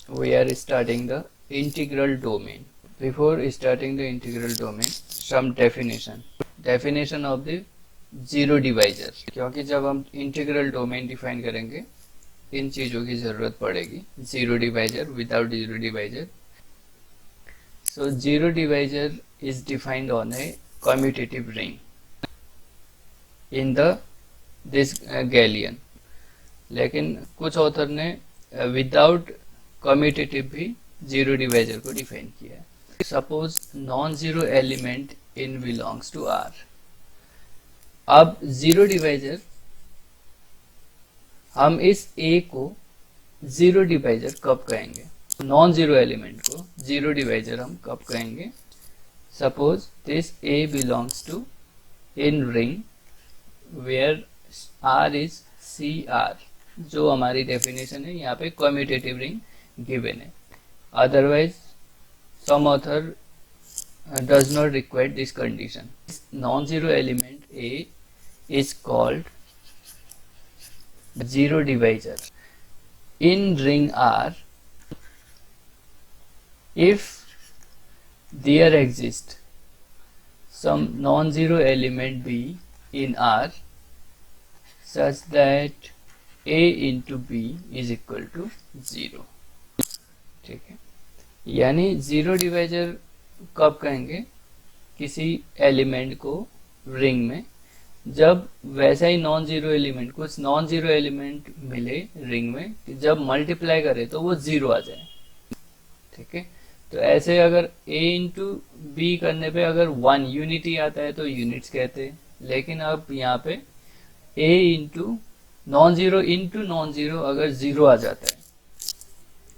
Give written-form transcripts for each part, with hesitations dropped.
we are starting the integral domain. Before starting the integral domain, some definition of the zero divisor, क्योंकि जब हम integral domain define करेंगे इन चीजों की जरूरत पड़ेगी. Zero divisor, without zero divisor. So zero divisor is defined on a commutative ring in this Gaussian. लेकिन कुछ ऑथर ने विदाउट कम्यूटेटिव भी जीरो डिवाइजर को डिफाइन किया है. Suppose non zero element in belongs to R. अब zero divisor, हम इस ए को जीरो डिवाइजर कब कहेंगे? नॉन जीरो एलिमेंट को जीरो डिवाइजर हम कब कहेंगे? Suppose this a belongs to in ring where R is C R, जो हमारी डेफिनेशन है. यहाँ पे कम्यूटेटिव रिंग गिवन है. Otherwise some author does not require this condition. Non zero element a is called zero divisor in ring R if there exists some non-zero element B in R such that A into B is equal to 0. ठीक है, यानी zero divisor कब कहेंगे? किसी element को ring में जब वैसा ही नॉन जीरो एलिमेंट, कुछ नॉन जीरो एलिमेंट मिले रिंग में, जब मल्टीप्लाई करे तो वो जीरो आ जाए. ठीक है, तो ऐसे अगर a इंटू बी करने पे अगर वन यूनिटी आता है तो यूनिट्स कहते हैं. लेकिन अब यहाँ पे a इंटू नॉन जीरो अगर जीरो आ जाता है,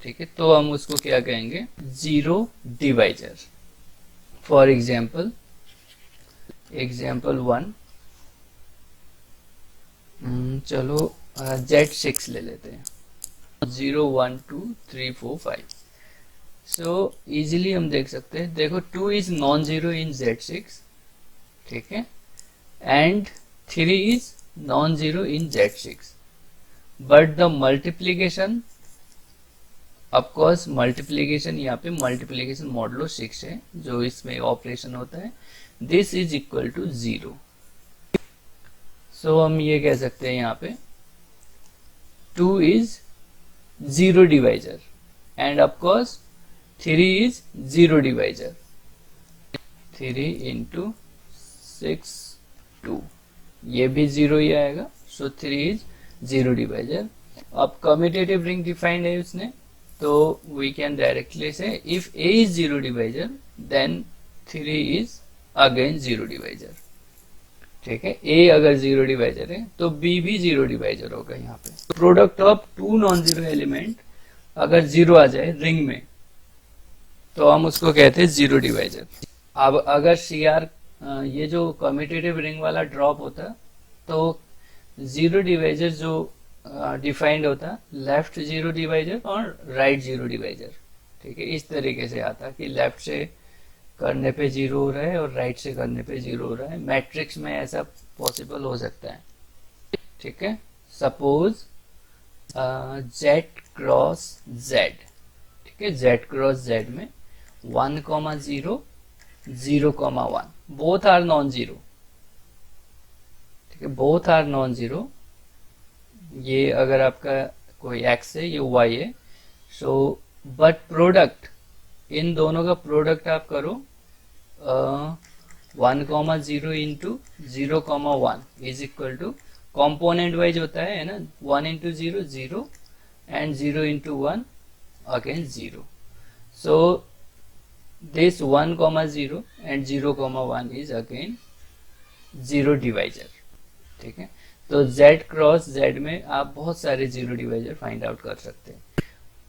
ठीक है, तो हम उसको क्या कहेंगे? Zero divisor. फॉर एग्जाम्पल 1, चलो Z6 ले लेते हैं. 0 1 2 3 4 5. सो इजीली हम देख सकते हैं. देखो 2 is non zero in Z6, ठीक है, and 3 is non zero in Z6, but the multiplication, of course multiplication यहाँ पे मल्टीप्लीकेशन मॉडुलो 6 है जो इसमें ऑपरेशन होता है. This is equal to 0. So हम ये कह सकते हैं यहाँ पे 2 is zero divisor and of course 3 is zero divisor. 3 into 6 2, ये भी जीरो ही आएगा. So 3 is zero divisor. अब कम्यूटेटिव रिंग डिफाइंड है उसने, तो we can directly say if A is zero divisor then 3 is again zero divisor. ठीक है, A अगर जीरो डिवाइजर है तो B भी जीरो डिवाइजर होगा. यहाँ पे product of two non zero element अगर जीरो आ जाए रिंग में तो हम उसको कहते हैं जीरो डिवाइजर. अब अगर CR ये जो कम्यूटेटिव रिंग वाला ड्रॉप होता तो जीरो डिवाइजर जो डिफाइंड होता लेफ्ट जीरो डिवाइजर और राइट जीरो डिवाइजर. ठीक है, इस तरीके से आता कि लेफ्ट से करने पे जीरो हो रहा है और राइट से करने पे जीरो हो रहा है. मैट्रिक्स में ऐसा पॉसिबल हो सकता है. ठीक है, सपोज Z क्रॉस Z. ठीक है, Z क्रॉस Z में 1, 0, 0, 1, बोथ आर नॉन जीरो. ठीक है, बोथ आर नॉन जीरो. ये अगर आपका कोई x है, ये y है. सो बट प्रोडक्ट, इन दोनों का प्रोडक्ट आप करो 1, 0 into 0, 1 is equal to, component wise होता है ना, 1 into 0 0 and 0 into 1 again 0. So this 1, 0 and 0, 1 is again zero divisor. ठीक है, तो Z क्रॉस Z में आप बहुत सारे जीरो डिवाइजर फाइंड आउट कर सकते हैं.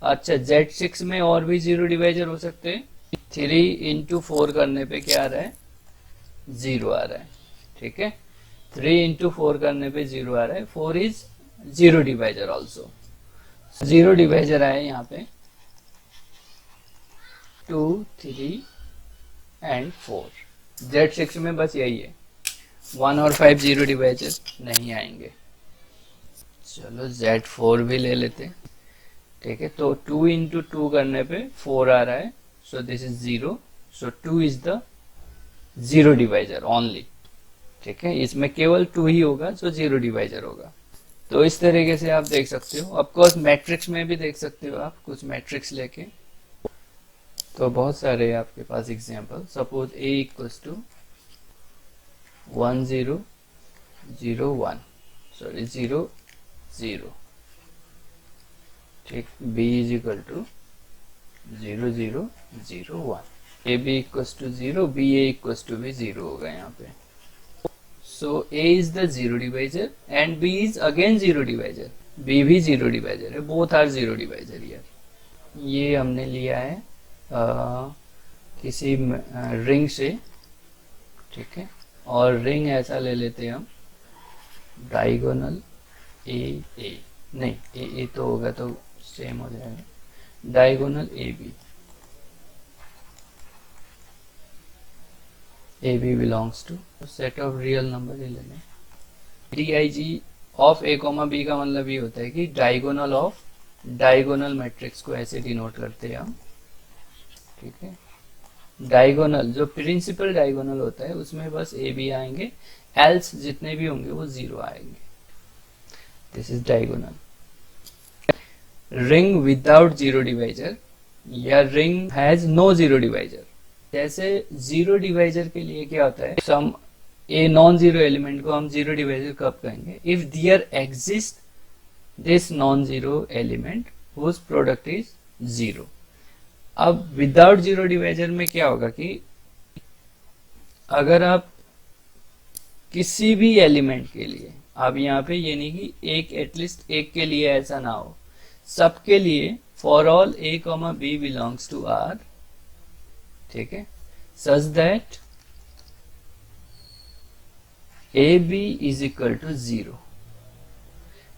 अच्छा, Z6 में और भी जीरो डिवाइजर हो सकते हैं. 3 इंटू 4 करने पे क्या आ रहा है? 0 आ रहा है. ठीक है, 3 इंटू 4 करने पे 0 आ रहा है. 4 is zero divisor also. Zero divisor आए यहाँ पे 2, 3 एंड 4. Z6 में बस यही है, 1 और 5 जीरो डिवाइजर नहीं आएंगे. चलो Z4 भी ले लेते हैं. ठीक है, तो 2 इंटू 2 करने पे 4 आ रहा है, so this is 0, so 2 is the zero divisor only. ठीक है, इसमें केवल 2 ही होगा, सो जीरो डिवाइजर होगा। तो इस तरीके से आप देख सकते हो। ऑफकोर्स मैट्रिक्स में भी देख सकते हो आप, कुछ मैट्रिक्स लेके। तो बहुत सारे आपके पास example, suppose a equals to 1 0 0 1, sorry 0 0, ठीक, b is equal to 0 0 0 1, a b equals to 0, b a equals to भी 0 होगा यहाँ पे। So a is the zero divisor and b is again zero divisor, b भी zero divisor है, both are zero divisor यार। ये हमने लिया है किसी रिंग से, ठीक है, और रिंग ऐसा ले लेते हैं हम, डायगोनल ए ए, नहीं ए ए तो होगा तो सेम हो जाएगा, diagonal a b, a b belongs to set of real number ही लेना। D I G of a comma b का मतलब ये होता है कि डायगोनल ऑफ डायगोनल मैट्रिक्स को ऐसे डिनोट करते हैं हम, ठीक है। डायगोनल जो प्रिंसिपल डायगोनल होता है उसमें बस ए बी आएंगे, एल्स जितने भी होंगे वो 0 आएंगे। This is diagonal. Ring without zero divisor या ring has no zero divisor. जैसे जीरो डिवाइजर के लिए क्या होता है, some a non zero element को हम जीरो डिवाइजर कब कहेंगे, if there exist this non zero element whose product is 0। अब विदाउट जीरो डिवाइजर में क्या होगा कि अगर आप किसी भी एलिमेंट के लिए, अब यहाँ पे ये नहीं कि एक एटलीस्ट एक के लिए ऐसा ना हो, सबके लिए for all a comma b belongs to R, ठीक है, such that a b is equal to 0।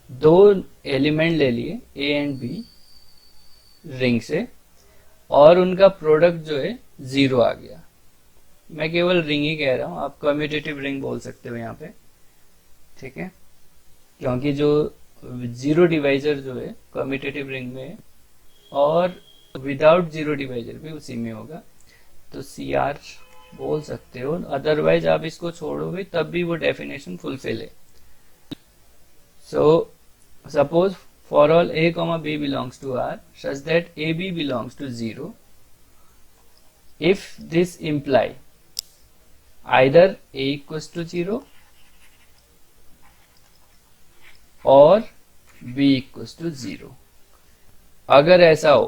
दो एलिमेंट ले लिए a एंड b रिंग से और उनका प्रोडक्ट जो है 0 आ गया। मैं केवल रिंग ही कह रहा हूं, आप कम्यूटेटिव रिंग बोल सकते हो यहाँ पे, ठीक है, क्योंकि जो जीरो डिवाइजर जो है कम्यूटेटिव रिंग में है और विदाउट जीरो डिवाइजर भी उसी में होगा, तो CR बोल सकते हो। अदरवाइज आप इसको छोड़ोगे तब भी वो डेफिनेशन फुलफिल है। So suppose for all a comma b belongs to R such that AB belongs to 0, if this imply either a equals to 0 or b equals to 0। अगर ऐसा हो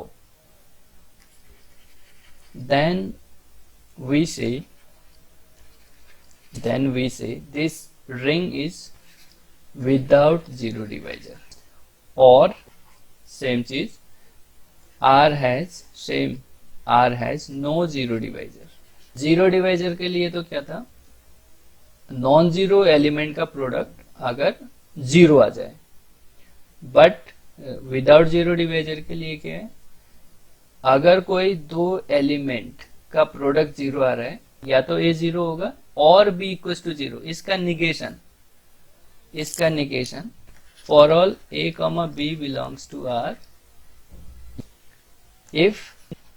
then we say this ring is without zero divisor, और same चीज R has no zero divisor। Zero divisor के लिए तो क्या था, नॉन जीरो एलिमेंट का प्रोडक्ट अगर 0 आ जाए, बट विदाउट जीरो डिवाइजर के लिए क्या है, अगर कोई दो एलिमेंट का प्रोडक्ट 0 आ रहा है, या तो a 0 होगा और b इक्वल्स टू 0। इसका negation for all a comma b belongs to R if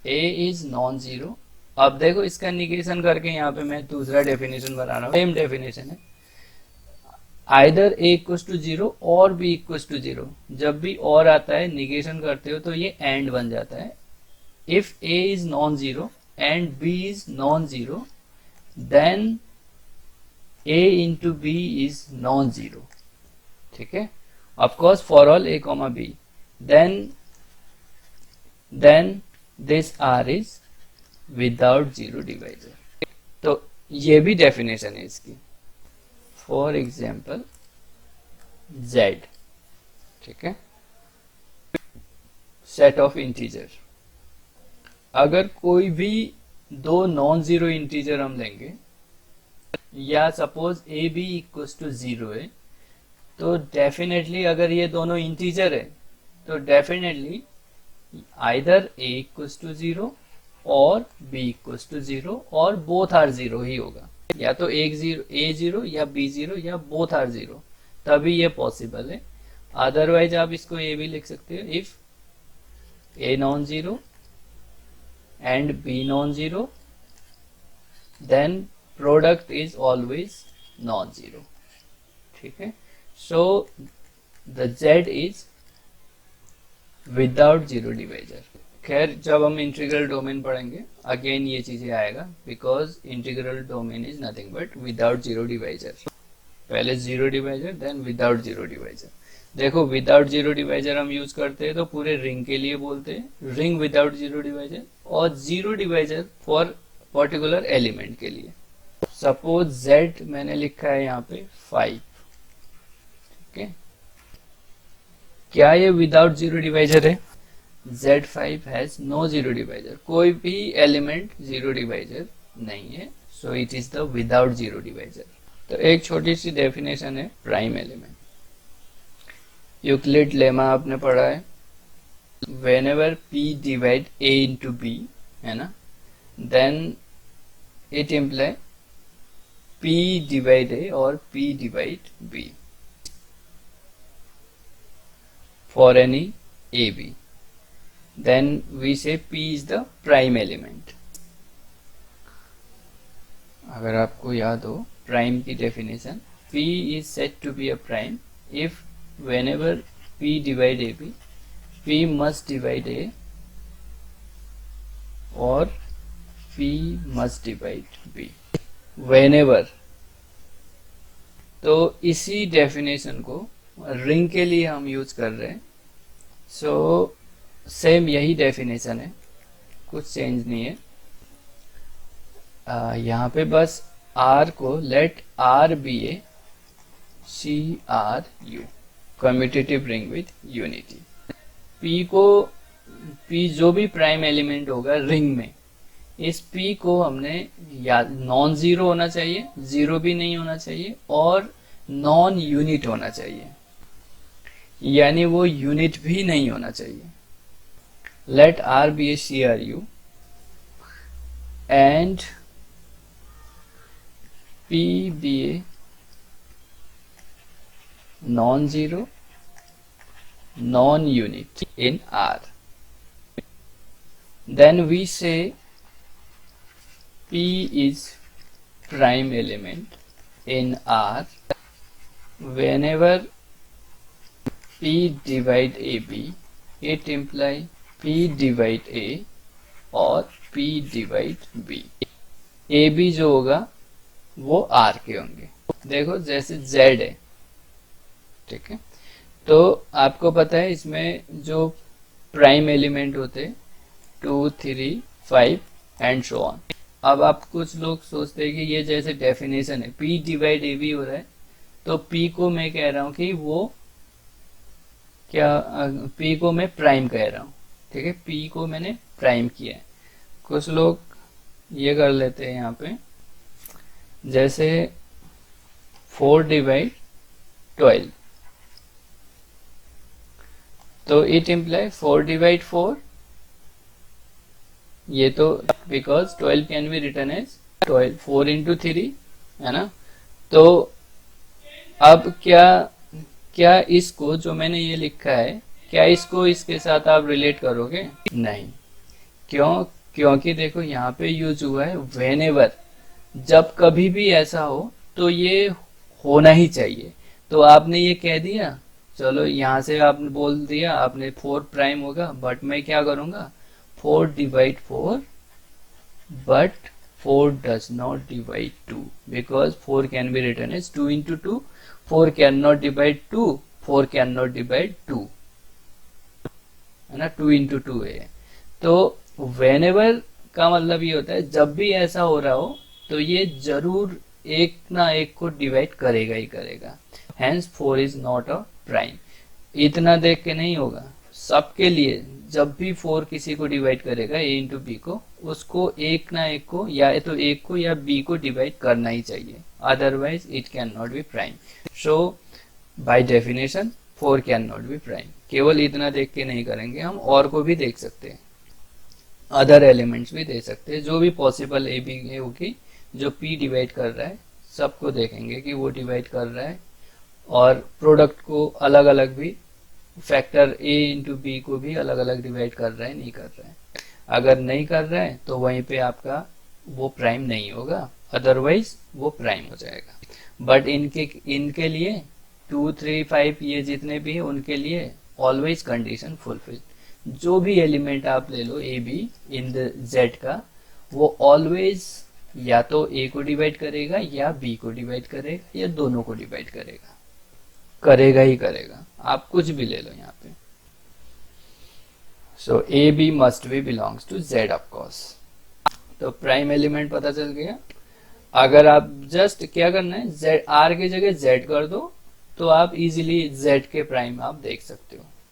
a is non zero. अब देखो इसका निगेशन करके यहाँ पे मैं दूसरा डेफिनेशन बना रहा हूँ, सेम डेफिनेशन है, आइदर a इक्वल्स टू 0 और b इक्वल्स टू 0। जब भी और आता है निगेशन करते हो तो ये एंड बन जाता है। If a is non zero and b is non-zero, then a into b is non-zero, ठीक है। Of course for all a comma b, then this R is without zero divisor। तो ये भी डेफिनेशन है इसकी। फॉर एग्जाम्पल z, ठीक है, set of integer. अगर कोई भी दो नॉन जीरो इंटीजर हम लेंगे, या suppose a b equals to 0 है, तो डेफिनेटली अगर ये दोनों इंटीजर है तो definitely either a equals to 0 और b इक्वल्स टू 0 और बोथ आर 0 ही होगा, या तो a 0 या b 0 या बोथ आर 0, तभी ये पॉसिबल है। अदरवाइज आप इसको ये भी लिख सकते हो, if A non-zero and B non-zero, then product is always non-zero. ठीक है, so the Z is without zero divisor. खैर जब हम इंटीग्रल डोमेन पढ़ेंगे अगेन ये चीजें आएगा, because integral domain is nothing but without zero divisor. पहले zero divisor then without zero divisor. देखो विदाउट जीरो डिवाइजर हम यूज करते हैं तो पूरे रिंग के लिए बोलते हैं रिंग विदाउट जीरो डिवाइजर, और zero divisor for particular element के लिए. सपोज Z मैंने लिखा है यहाँ पे 5. ठीक है, क्या ये विदाउट जीरो डिवाइजर है? Z5 has no zero divisor, कोई भी एलिमेंट जीरो डिवाइजर नहीं है, so it is the without zero divisor. तो एक छोटी सी डेफिनेशन है प्राइम एलिमेंट. यूक्लिड लेमा आपने पढ़ा है, whenever P divide A into B, है ना, then it imply P divide A or P divide B for any AB. Then we say P is the prime element. अगर आपको याद हो prime की definition, P is said to be a prime if whenever P divide AB, P must divide A or P must divide B. Whenever. तो इसी definition को ring के लिए हम यूज कर रहे हैं. सो सेम यही डेफिनेशन है, कुछ चेंज नहीं है. यहाँ पे बस R को let R be a CRU, commutative ring with unity. P को, P जो भी प्राइम एलिमेंट होगा रिंग में, इस P को हमने या नॉन जीरो होना चाहिए, जीरो भी नहीं होना चाहिए, और नॉन यूनिट होना चाहिए, यानी वो यूनिट भी नहीं होना चाहिए. Let R be a CRU and P be a non zero non-unit in R. Then we say P is prime element in R whenever P divide AB, it imply P divide A or P divide B. AB जो होगा वो R के होंगे. देखो जैसे Z है, ठीक है, तो आपको पता है इसमें जो प्राइम एलिमेंट होते 2, 3, 5 एंड सो ऑन. अब आप कुछ लोग सोचते हैं कि ये जैसे डेफिनेशन है P डिवाइड ए बी हो रहा है, तो P को मैं कह रहा हूं कि वो क्या, P को मैं प्राइम कह रहा हूं. ठीक है, P को मैंने प्राइम किया है. कुछ लोग ये कर लेते हैं यहाँ पे, जैसे 4 डिवाइड 12, तो इट इम्प्लाई 4 डिवाइड 4. ये तो because 12 can be written as 12, 4 into 3, है ना. तो अब क्या इसको जो मैंने ये लिखा है, क्या इसको इसके साथ आप रिलेट करोगे? नहीं. क्योंकि देखो यहाँ पे यूज हुआ है व्हेनेवर. जब कभी भी ऐसा हो तो ये होना ही चाहिए. तो आपने ये कह दिया, चलो यहाँ से आपने बोल दिया आपने 4 प्राइम होगा, बट मैं क्या करूंगा 4 divide 4, but 4 does not divide 2 because 4 can be written as 2 into 2. 4 can not divide 2, 4 can not divide 2, है ना, 2 इंटू 2 है. तो व्हेनेवर का मतलब ये होता है जब भी ऐसा हो रहा हो तो ये जरूर एक ना एक को डिवाइड करेगा ही करेगा. Hence 4 is not a prime. इतना देख के नहीं होगा, सबके लिए जब भी 4 किसी को डिवाइड करेगा A इंटू बी को, उसको एक ना एक को, या तो एक को या B को डिवाइड करना ही चाहिए, otherwise it can not be prime. So by definition 4 can not be prime. केवल इतना देख के नहीं करेंगे, हम और को भी देख सकते हैं, अदर एलिमेंट्स भी दे सकते हैं, जो भी पॉसिबल A B होगी जो P डिवाइड कर रहा है, सबको देखेंगे कि वो डिवाइड कर रहा है, और प्रोडक्ट को अलग अलग भी फैक्टर a इंटू बी को भी अलग अलग डिवाइड कर रहे हैं, नहीं कर रहे हैं। अगर नहीं कर रहे हैं तो वहीं पे आपका वो प्राइम नहीं होगा, अदरवाइज वो प्राइम हो जाएगा। बट इनके लिए 2, 3, 5 ये जितने भी हैं उनके लिए ऑलवेज कंडीशन फुलफिल। जो भी एलिमेंट आप ले लो a b in the Z का, वो ऑलवेज या तो ए को डिवाइड करेगा या बी को डिवाइड करेगा या दोनों को डिवाइड करेगा, करेगा ही करेगा। आप कुछ भी ले लो यहाँ पे। So a b must be belongs to Z of course. तो प्राइम एलिमेंट पता चल गया। अगर आप जस्ट क्या करना है, जेड आर की जगह जेड कर दो तो आप इजीली जेड के प्राइम आप देख सकते हो।